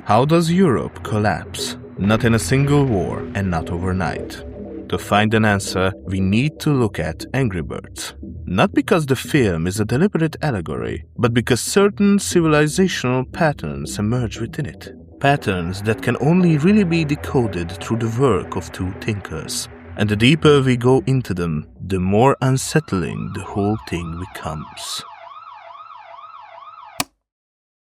How does Europe collapse? Not in a single war and not overnight. To find an answer, we need to look at Angry Birds. Not because the film is a deliberate allegory, but because certain civilizational patterns emerge within it. Patterns that can only really be decoded through the work of two thinkers. And the deeper we go into them, the more unsettling the whole thing becomes.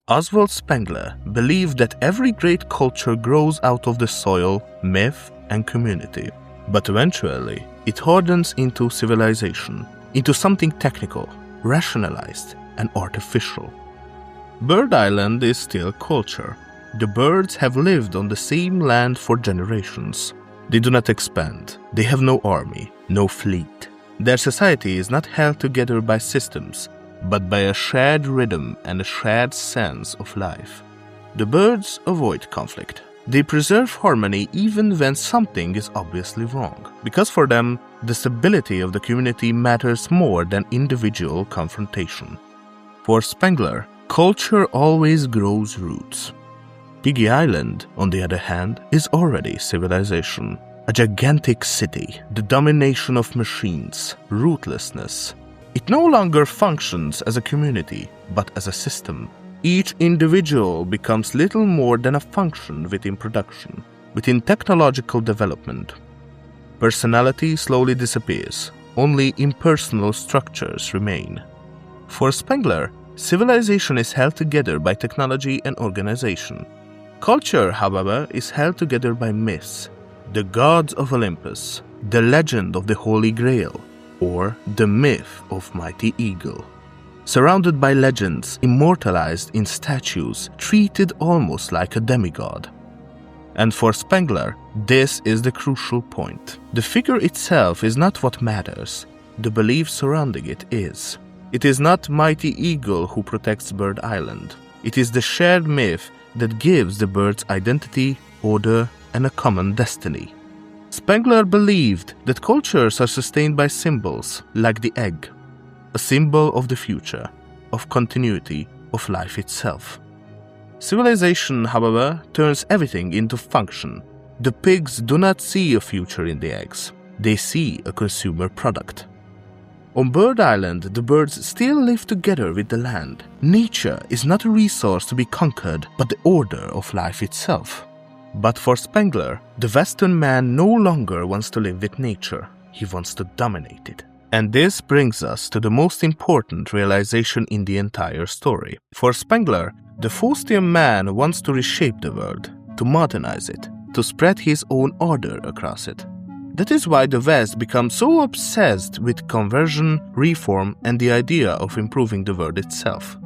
Oswald Spengler believed that every great culture grows out of the soil, myth, and community. But eventually, it hardens into civilization, into something technical, rationalized, and artificial. Bird Island is still culture. The birds have lived on the same land for generations. They do not expand. They have no army, no fleet. Their society is not held together by systems, but by a shared rhythm and a shared sense of life. The birds avoid conflict. They preserve harmony even when something is obviously wrong, because for them, the stability of the community matters more than individual confrontation. For Spengler, culture always grows roots. Piggy Island, on the other hand, is already civilization. A gigantic city, the domination of machines, ruthlessness. It no longer functions as a community, but as a system. Each individual becomes little more than a function within production, within technological development. Personality slowly disappears. Only impersonal structures remain. For Spengler, civilization is held together by technology and organization. Culture, however, is held together by myths. The gods of Olympus, the legend of the Holy Grail, or the myth of Mighty Eagle. Surrounded by legends, immortalized in statues, treated almost like a demigod. And for Spengler, this is the crucial point. The figure itself is not what matters. The belief surrounding it is. It is not Mighty Eagle who protects Bird Island. It is the shared myth that gives the birds identity, order, and a common destiny. Spengler believed that cultures are sustained by symbols, like the egg, a symbol of the future, of continuity, of life itself. Civilization, however, turns everything into function. The pigs do not see a future in the eggs. They see a consumer product. On Bird Island, the birds still live together with the land. Nature is not a resource to be conquered, but the order of life itself. But for Spengler, the Western man no longer wants to live with nature. He wants to dominate it. And this brings us to the most important realization in the entire story. For Spengler, the Faustian man wants to reshape the world, to modernize it, to spread his own order across it. That is why the West becomes so obsessed with conversion, reform, and the idea of improving the world itself.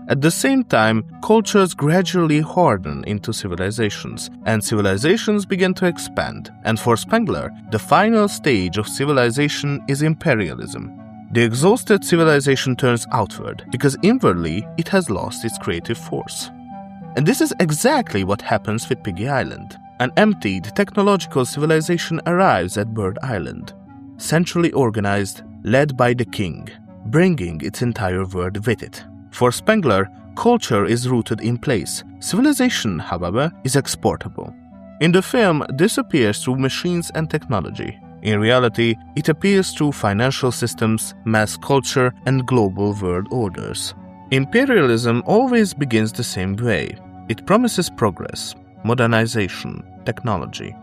At the same time, cultures gradually harden into civilizations, and civilizations begin to expand. And for Spengler, the final stage of civilization is imperialism. The exhausted civilization turns outward, because inwardly it has lost its creative force. And this is exactly what happens with Piggy Island. An emptied technological civilization arrives at Bird Island, centrally organized, led by the king, bringing its entire world with it. For Spengler, culture is rooted in place. Civilization, however, is exportable. In the film, this appears through machines and technology. In reality, it appears through financial systems, mass culture, and global world orders. Imperialism always begins the same way. It promises progress, modernization, technology.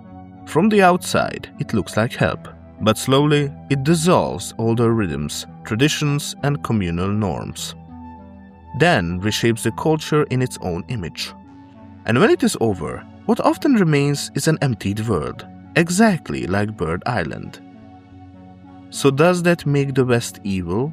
From the outside, it looks like help, but slowly it dissolves older rhythms, traditions, and communal norms. Then reshapes the culture in its own image. And when it is over, what often remains is an emptied world, exactly like Bird Island. So does that make the West evil?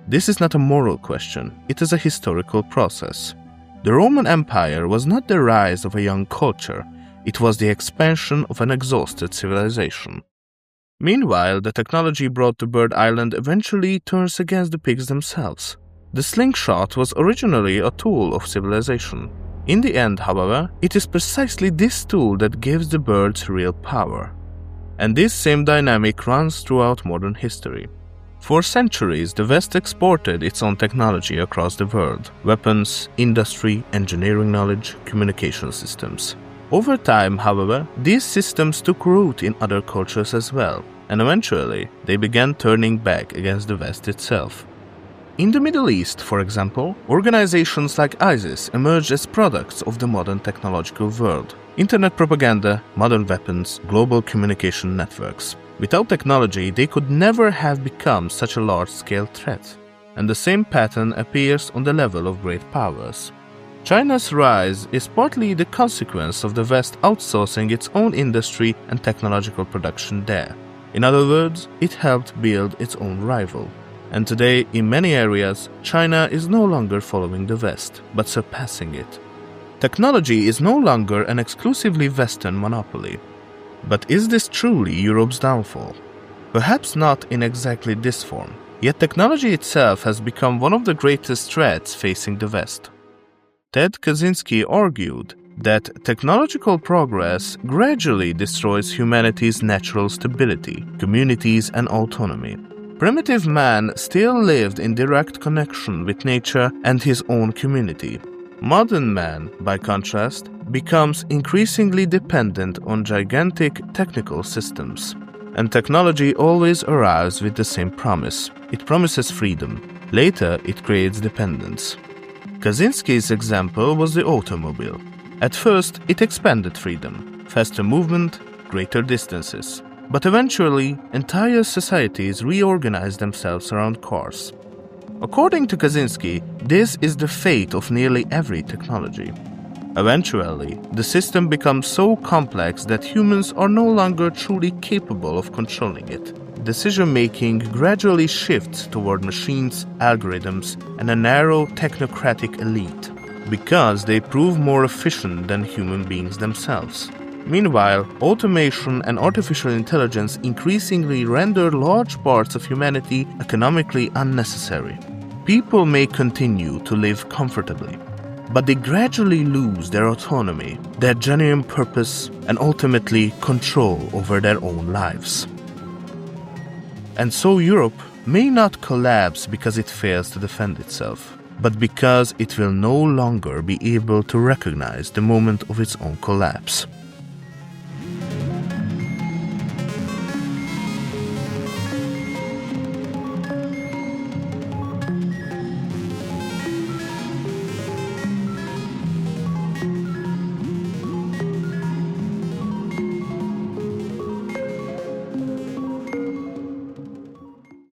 This is not a moral question, it is a historical process. The Roman Empire was not the rise of a young culture, it was the expansion of an exhausted civilization. Meanwhile, the technology brought to Bird Island eventually turns against the pigs themselves. The slingshot was originally a tool of civilization. In the end, however, it is precisely this tool that gives the birds real power. And this same dynamic runs throughout modern history. For centuries, the West exported its own technology across the world: weapons, industry, engineering knowledge, communication systems. Over time, however, these systems took root in other cultures as well, and eventually they began turning back against the West itself. In the Middle East, for example, organizations like ISIS emerged as products of the modern technological world: internet propaganda, modern weapons, global communication networks. Without technology, they could never have become such a large-scale threat. And the same pattern appears on the level of great powers. China's rise is partly the consequence of the West outsourcing its own industry and technological production there. In other words, it helped build its own rival. And today, in many areas, China is no longer following the West, but surpassing it. Technology is no longer an exclusively Western monopoly. But is this truly Europe's downfall? Perhaps not in exactly this form, yet technology itself has become one of the greatest threats facing the West. Ted Kaczynski argued that technological progress gradually destroys humanity's natural stability, communities, and autonomy. Primitive man still lived in direct connection with nature and his own community. Modern man, by contrast, becomes increasingly dependent on gigantic technical systems. And technology always arrives with the same promise. It promises freedom. Later, it creates dependence. Kaczynski's example was the automobile. At first, it expanded freedom, faster movement, greater distances. But eventually, entire societies reorganized themselves around cars. According to Kaczynski, this is the fate of nearly every technology. Eventually, the system becomes so complex that humans are no longer truly capable of controlling it. Decision-making gradually shifts toward machines, algorithms, and a narrow technocratic elite, because they prove more efficient than human beings themselves. Meanwhile, automation and artificial intelligence increasingly render large parts of humanity economically unnecessary. People may continue to live comfortably, but they gradually lose their autonomy, their genuine purpose, and ultimately control over their own lives. And so Europe may not collapse because it fails to defend itself, but because it will no longer be able to recognize the moment of its own collapse.